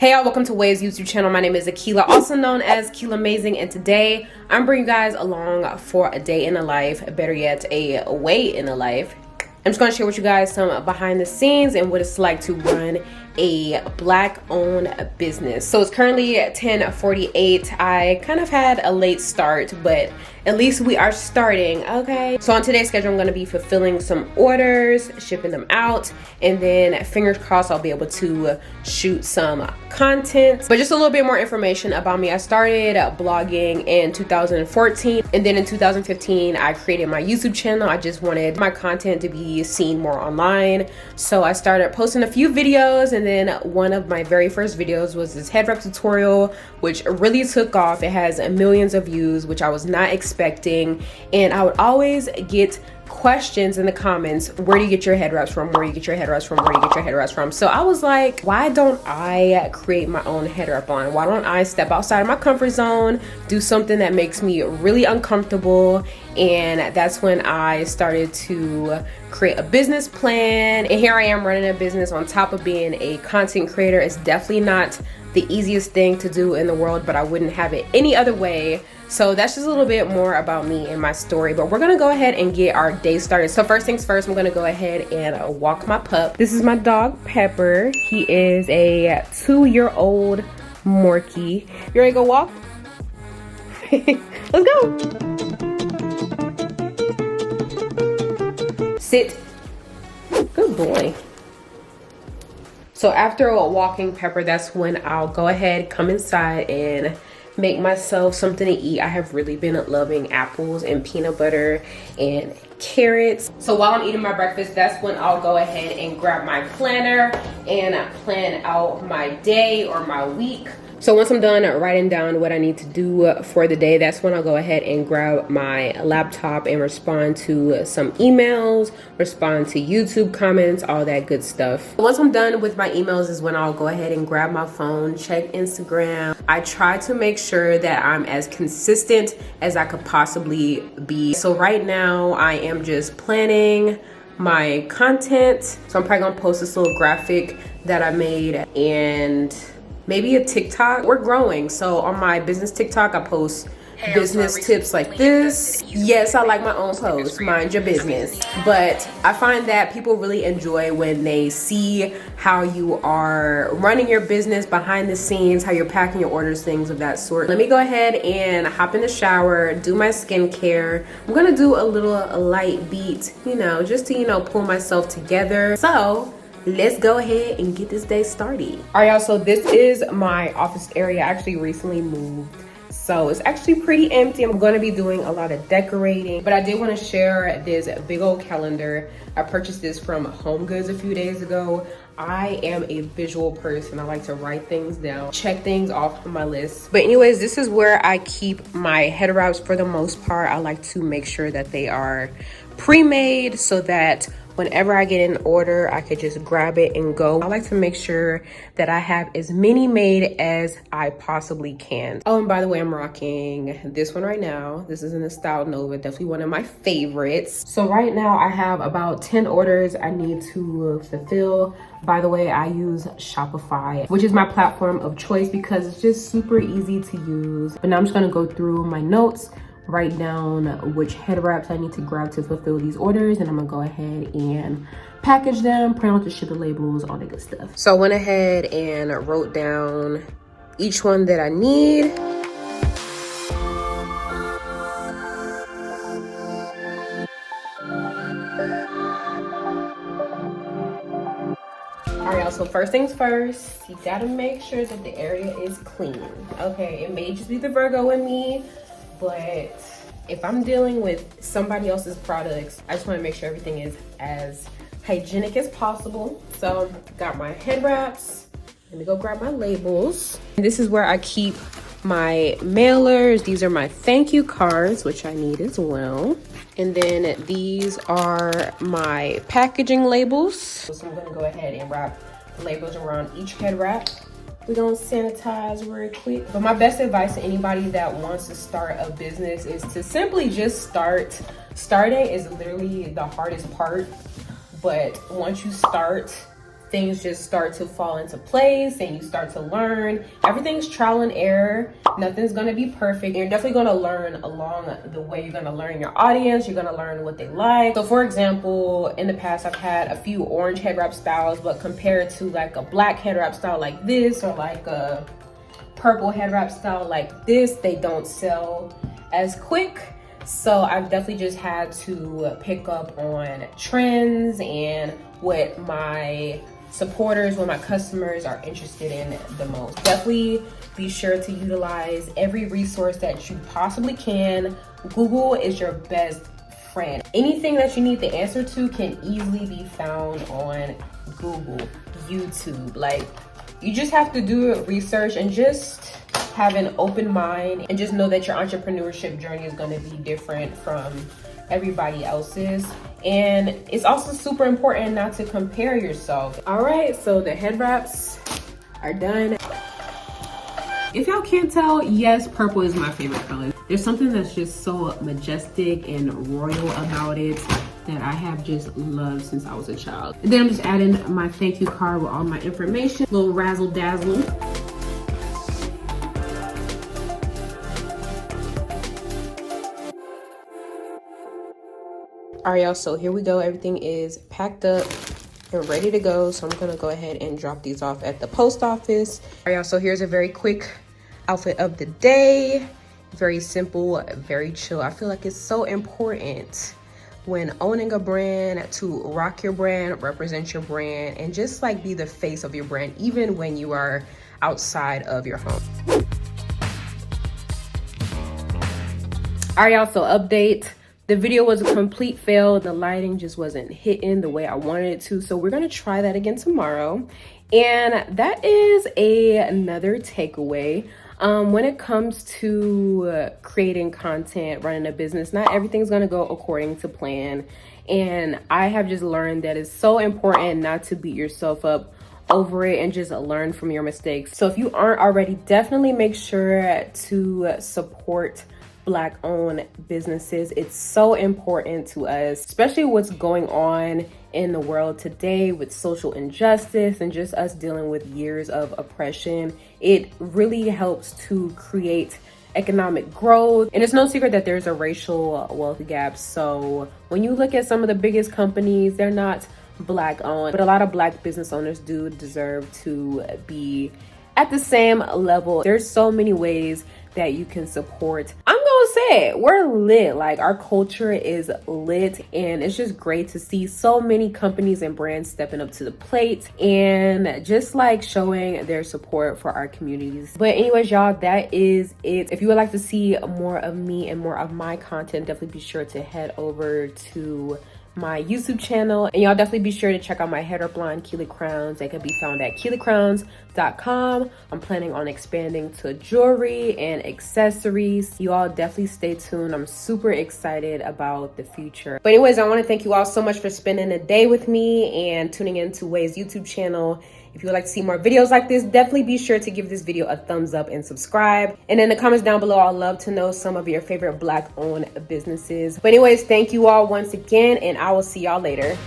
Hey y'all, welcome to Ouai's YouTube channel. My name is Akilah, also known as Akilah Amazing, and today I'm bringing you guys along for a day in the life, better yet, a Ouai in the life. I'm just going to share with you guys some behind the scenes and what it's like to run a black-owned business. So it's currently 10:48. I kind of had a late start, but at least we are starting, okay? So on today's schedule, I'm going to be fulfilling some orders, shipping them out, and then fingers crossed I'll be able to shoot some content. But just a little bit more information about me. I started blogging in 2014, and then in 2015 I created my YouTube channel. I just wanted my content to be seen more online, so I started posting a few videos, and then one of my very first videos was this head wrap tutorial, which really took off. It has millions of views, which I was not expecting, and I would always get questions in the comments: where do you get your head wraps from? Where do you get your head wraps from? Where do you get your head wraps from? So I was like, why don't I create my own head wrap line? Why don't I step outside of my comfort zone, do something that makes me really uncomfortable? And that's when I started to create a business plan, and here I am running a business on top of being a content creator. It's definitely not the easiest thing to do in the world, but I wouldn't have it any other way. So that's just a little bit more about me and my story, but we're gonna go ahead and get our day started. So first things first, I'm gonna go ahead and walk my pup. This is my dog, Pepper. He is a 2-year-old Morkie. You ready to go walk? Let's go. Sit. Good boy. So after walking Pepper, that's when I'll go ahead, come inside and make myself something to eat. I have really been loving apples and peanut butter and carrots. So while I'm eating my breakfast, that's when I'll go ahead and grab my planner and plan out my day or my week. So once I'm done writing down what I need to do for the day, that's when I'll go ahead and grab my laptop and respond to some emails, respond to YouTube comments, all that good stuff. Once I'm done with my emails is when I'll go ahead and grab my phone, check Instagram. I try to make sure that I'm as consistent as I could possibly be. So right now I am just planning my content. So I'm probably gonna post this little graphic that I made and maybe a TikTok. We're growing, so on my business TikTok I post business tips like this. Yes, I like my own posts, mind your business, but I find that people really enjoy when they see how you are running your business behind the scenes, how you're packing your orders, things of that sort. Let me go ahead and hop in the shower, do my skincare. I'm gonna do a little light beat, you know, just to, you know, pull myself together. So let's go ahead and get this day started. All right, y'all, so this is my office area. I actually recently moved, so it's actually pretty empty. I'm going to be doing a lot of decorating, but I did want to share this big old calendar. I purchased this from Home Goods a few days ago. I am a visual person. I like to write things down, check things off my list. But anyways, this is where I keep my head wraps for the most part. I like to make sure that they are pre-made so that whenever I get an order, I could just grab it and go. I like to make sure that I have as many made as I possibly can. Oh, and by the way, I'm rocking this one right now. This is in the Style Nova, definitely one of my favorites. So right now I have about 10 orders I need to fulfill. By the way, I use Shopify, which is my platform of choice because it's just super easy to use. But now I'm just gonna go through my notes, write down which head wraps I need to grab to fulfill these orders, and I'm gonna go ahead and package them, print out the shipping labels, all that good stuff. So I went ahead and wrote down each one that I need. All right, y'all, so first things first, you gotta make sure that the area is clean. Okay, it may just be the Virgo in me, but if I'm dealing with somebody else's products, I just want to make sure everything is as hygienic as possible. So got my head wraps. Let me go grab my labels. And this is where I keep my mailers. These are my thank you cards, which I need as well. And then these are my packaging labels. So I'm gonna go ahead and wrap the labels around each head wrap. We're gonna sanitize real quick. But my best advice to anybody that wants to start a business is to simply just start. Starting is literally the hardest part, but once you start, things just start to fall into place and you start to learn. Everything's trial and error. Nothing's gonna be perfect. You're definitely gonna learn along the way. You're gonna learn your audience. You're gonna learn what they like. So for example, in the past, I've had a few orange head wrap styles, but compared to like a black head wrap style like this, or like a purple head wrap style like this, they don't sell as quick. So I've definitely just had to pick up on trends and what my supporters, what my customers are interested in the most. Definitely be sure to utilize every resource that you possibly can. Google is your best friend. Anything that you need the answer to can easily be found on Google, YouTube. Like, you just have to do research and just have an open mind, and just know that your entrepreneurship journey is going to be different from everybody else's. And it's also super important not to compare yourself. All right, so the head wraps are done. If y'all can't tell, yes, purple is my favorite color. There's something that's just so majestic and royal about it that I have just loved since I was a child. And then I'm just adding my thank you card with all my information, little razzle dazzle. All right, y'all, so here we go. Everything is packed up and ready to go. So I'm gonna go ahead and drop these off at the post office. All right, y'all, so here's a very quick outfit of the day. Very simple, very chill. I feel like it's so important when owning a brand to rock your brand, represent your brand, and just like be the face of your brand, even when you are outside of your home. All right, y'all, so update. The video was a complete fail. The lighting just wasn't hitting the way I wanted it to. So we're gonna try that again tomorrow. And that is another takeaway. When it comes to creating content, running a business, not everything's gonna go according to plan. And I have just learned that it's so important not to beat yourself up over it and just learn from your mistakes. So if you aren't already, definitely make sure to support Black-owned businesses. It's so important to us, especially what's going on in the world today with social injustice and just us dealing with years of oppression. It really helps to create economic growth. And it's no secret that there's a racial wealth gap. So when you look at some of the biggest companies, they're not Black-owned, but a lot of Black business owners do deserve to be at the same level. There's so many ways that you can support. I'm gonna say it, we're lit. Like, our culture is lit, and it's just great to see so many companies and brands stepping up to the plate and just like showing their support for our communities. But anyways, y'all, that is it. If you would like to see more of me and more of my content, definitely be sure to head over to my YouTube channel, and y'all definitely be sure to check out my head wrap line, Akilah Crowns. They can be found at akilahcrowns.com. I'm planning on expanding to jewelry and accessories. You all definitely stay tuned. I'm super excited about the future. But anyways, I want to thank you all so much for spending a day with me and tuning into Ouai's YouTube channel. If you would like to see more videos like this, definitely be sure to give this video a thumbs up and subscribe. And in the comments down below, I'd love to know some of your favorite Black-owned businesses. But anyways, thank you all once again, and I will see y'all later.